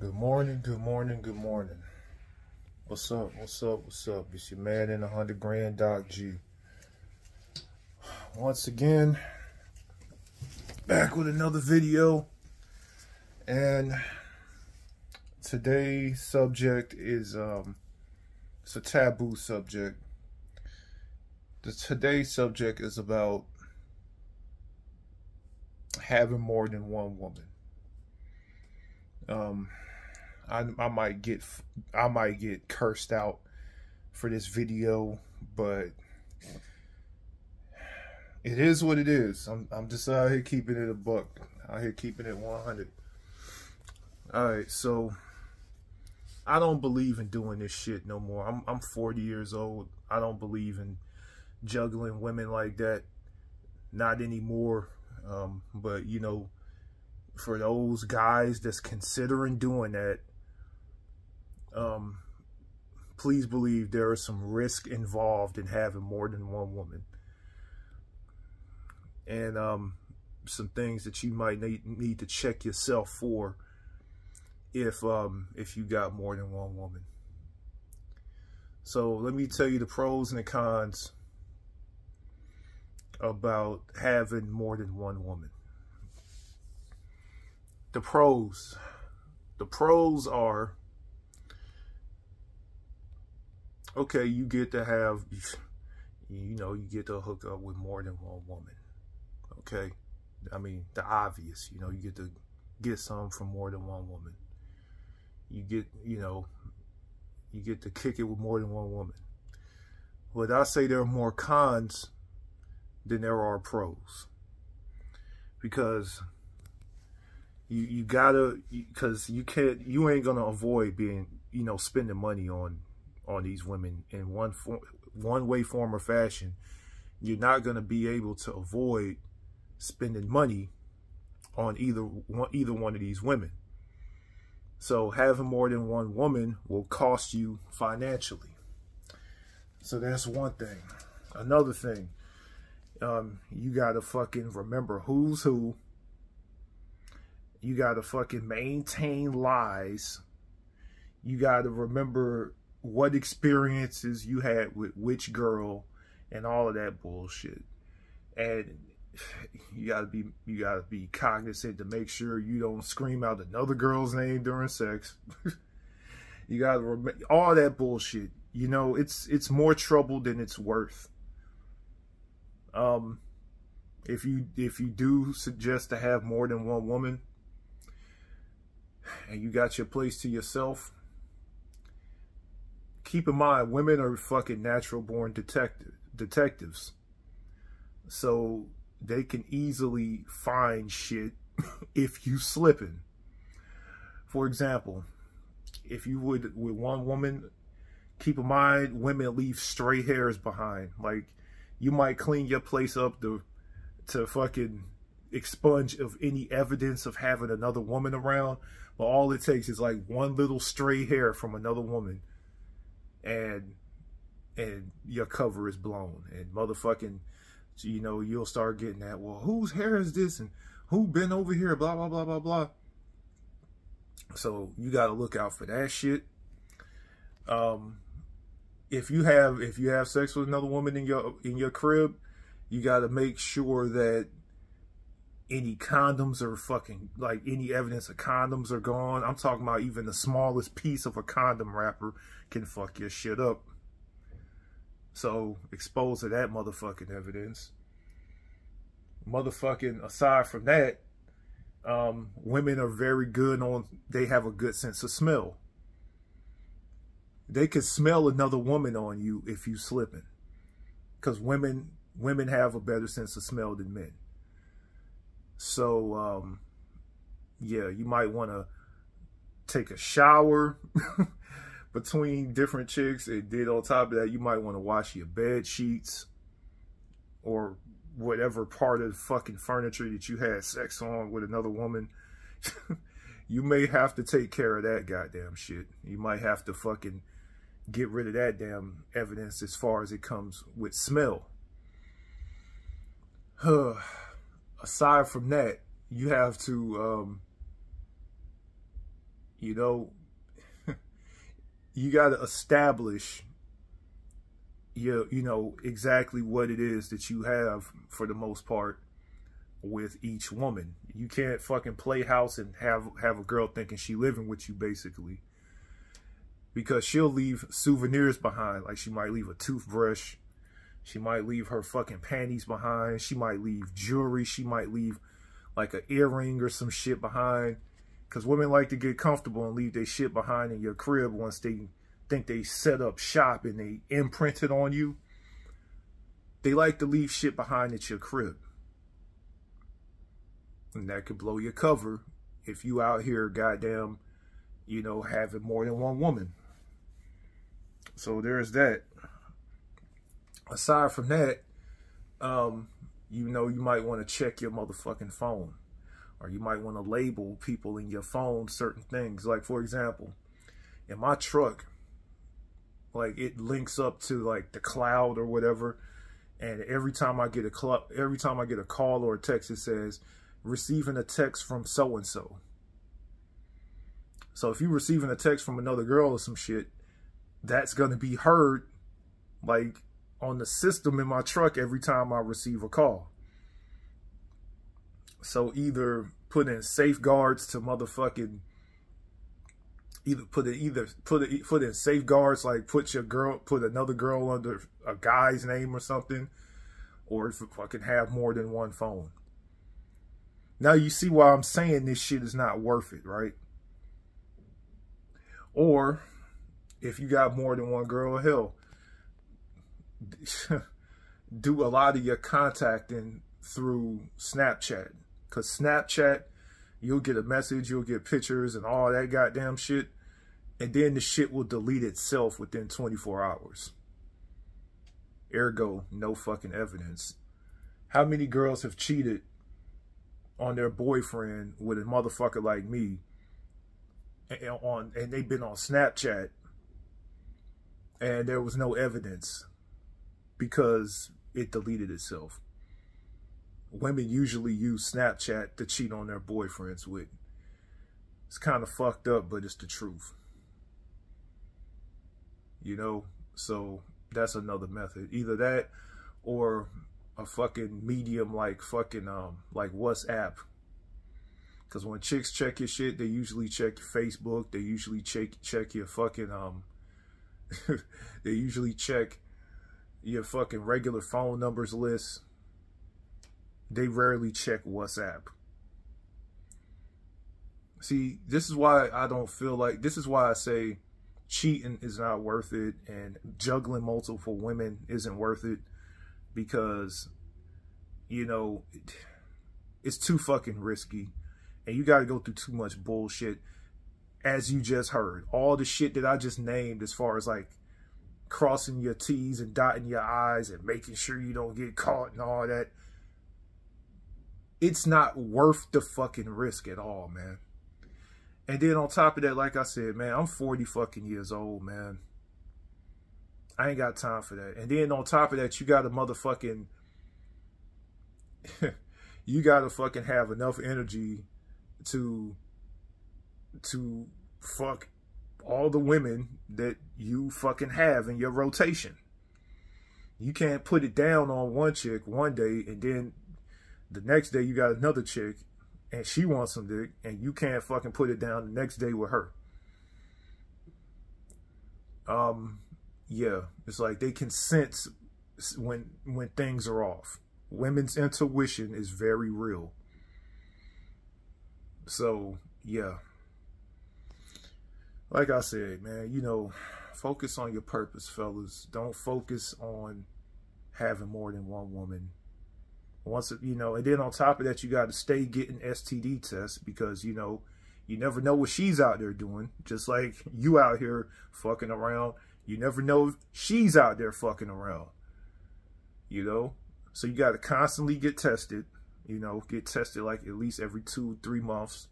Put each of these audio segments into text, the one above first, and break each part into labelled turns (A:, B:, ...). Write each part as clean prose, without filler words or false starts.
A: Good morning, good morning, good morning. What's up, what's up, what's up? It's your man in 100 grand, Doc G. Once again, back with another video. And today's subject is, it's a taboo subject. Today's subject is about having more than one woman. I might get cursed out for this video, but it is what it is. I'm just out here keeping it a buck, out here keeping it 100. All right, so I don't believe in doing this shit no more. I'm 40 years old. I don't believe in juggling women like that, not anymore. But you know, for those guys that's considering doing that, please believe there is some risk involved in having more than one woman, and some things that you might need to check yourself for if you got more than one woman. So let me tell you the pros and the cons about having more than one woman. The pros are, okay, you get to have, you know, you get to hook up with more than one woman. Okay, I mean, the obvious, you know, you get to get some from more than one woman. You get, you know, you get to kick it with more than one woman. But I say there are more cons than there are pros, because you gotta, because you ain't gonna avoid being, you know, spending money on these women in one way, form, or fashion. You're not gonna be able to avoid spending money on either one of these women. So having more than one woman will cost you financially. So that's one thing. Another thing, you gotta fucking remember who's who. You gotta fucking maintain lies. You gotta remember what experiences you had with which girl and all of that bullshit. And you gotta be cognizant to make sure you don't scream out another girl's name during sex. You gotta remember all that bullshit. You know, it's more trouble than it's worth. If you do suggest to have more than one woman, and you got your place to yourself, keep in mind, women are fucking natural born detectives. So they can easily find shit if you slipping. For example, if you would with one woman, keep in mind, women leave stray hairs behind. Like, you might clean your place up to fucking expunge of any evidence of having another woman around, but all it takes is like one little stray hair from another woman, and your cover is blown. And motherfucking, you know, you'll start getting that, well, whose hair is this, and who been over here, blah blah blah blah blah. So you got to look out for that shit. If you have sex with another woman in your crib, you got to make sure that any condoms are fucking, like, any evidence of condoms are gone. I'm talking about even the smallest piece of a condom wrapper can fuck your shit up. So expose to that motherfucking evidence. Motherfucking, aside from that, women are very good on, they have a good sense of smell. They could smell another woman on you if you slipping, because women have a better sense of smell than men. So yeah, you might want to take a shower between different chicks, and then on top of that, you might want to wash your bed sheets or whatever part of the fucking furniture that you had sex on with another woman. You may have to take care of that goddamn shit. You might have to fucking get rid of that damn evidence as far as it comes with smell. Aside from that, you have to You know, you got to establish you know exactly what it is that you have for the most part with each woman. You can't fucking play house and have a girl thinking she living with you basically, because she'll leave souvenirs behind. Like she might leave a toothbrush, she might leave her fucking panties behind, she might leave jewelry, she might leave like an earring or some shit behind, because women like to get comfortable and leave their shit behind in your crib once they think they set up shop and they imprint it on you. They like to leave shit behind at your crib. And that could blow your cover if you out here goddamn, you know, having more than one woman. So there's that. Aside from that, you know, you might want to check your motherfucking phone. Or you might want to label people in your phone certain things. Like, for example, in my truck, like it links up to like the cloud or whatever, and every time I get a call or a text, it says receiving a text from so and so. So if you're receiving a text from another girl or some shit, that's gonna be heard like on the system in my truck every time I receive a call. So either put in safeguards to motherfucking put in safeguards, like put another girl under a guy's name or something, or if you fucking have more than one phone. Now you see why I'm saying this shit is not worth it, right? Or if you got more than one girl, hell, do a lot of your contacting through Snapchat, because Snapchat, you'll get a message, you'll get pictures and all that goddamn shit, and then the shit will delete itself within 24 hours. Ergo, no fucking evidence. How many girls have cheated on their boyfriend with a motherfucker like me, and they've been on Snapchat, and there was no evidence because it deleted itself? Women usually use Snapchat to cheat on their boyfriends with. It's kind of fucked up, but it's the truth. You know, so that's another method. Either that or a fucking medium like fucking like WhatsApp. Because when chicks check your shit, they usually check your Facebook. They usually check your fucking they usually check your fucking regular phone numbers list. They rarely check WhatsApp. See, this is why I don't feel like, this is why I say cheating is not worth it and juggling multiple women isn't worth it, because, you know, it's too fucking risky and you got to go through too much bullshit. As you just heard, all the shit that I just named, as far as like crossing your T's and dotting your I's and making sure you don't get caught and all that, it's not worth the fucking risk at all, man. And then on top of that, like I said, man, I'm 40 fucking years old, man. I ain't got time for that. And then on top of that, you got to motherfucking, you got to fucking have enough energy to fuck all the women that you fucking have in your rotation. You can't put it down on one chick one day and then the next day you got another chick and she wants some dick and you can't fucking put it down the next day with her. Yeah, it's like they can sense when things are off. Women's intuition is very real. So, yeah. Like I said, man, you know, focus on your purpose, fellas. Don't focus on having more than one woman. Once, you know, and then on top of that, you got to stay getting STD tests, because, you know, you never know what she's out there doing. Just like you out here fucking around, you never know if she's out there fucking around, you know? So you got to constantly get tested, you know, get tested like at least every 2-3 months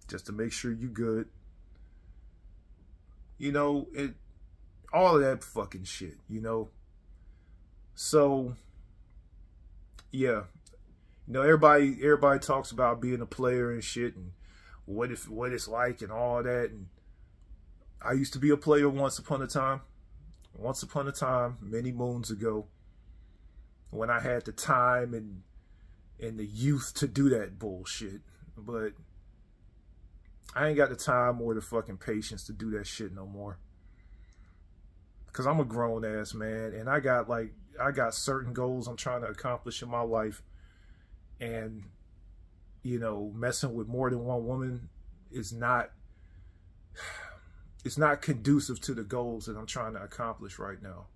A: just to make sure you good. You know, all of that fucking shit, you know? So, yeah, you know, everybody talks about being a player and shit, and what it's like and all that. And I used to be a player once upon a time. Once upon a time, many moons ago, when I had the time and the youth to do that bullshit. But I ain't got the time or the fucking patience to do that shit no more. Because I'm a grown ass man, and I got certain goals I'm trying to accomplish in my life. And, you know, messing with more than one woman is not, it's not conducive to the goals that I'm trying to accomplish right now.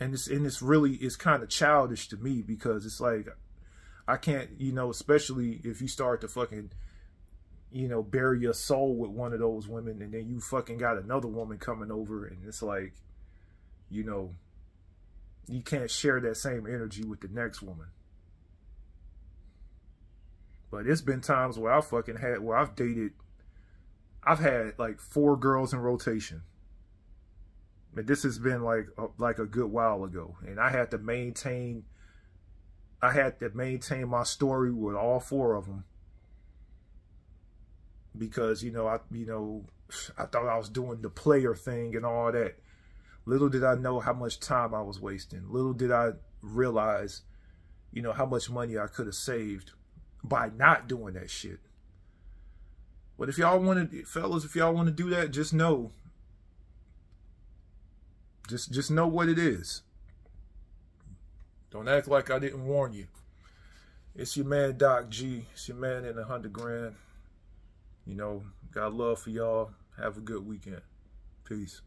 A: And it's really, it's kind of childish to me, because it's like, I can't, you know, especially if you start to fucking, you know, bury your soul with one of those women, and then you fucking got another woman coming over, and it's like, you know, you can't share that same energy with the next woman. But it's been times where I've had like 4 girls in rotation. But this has been like a good while ago, and I had to maintain my story with all 4 of them, because, you know, I thought I was doing the player thing and all that. Little did I know how much time I was wasting. Little did I realize, you know, how much money I could have saved by not doing that shit. But if y'all want to, fellas, if y'all want to do that, just know. Just know what it is. Don't act like I didn't warn you. It's your man, Doc G. It's your man in 100 grand. You know, got love for y'all. Have a good weekend. Peace.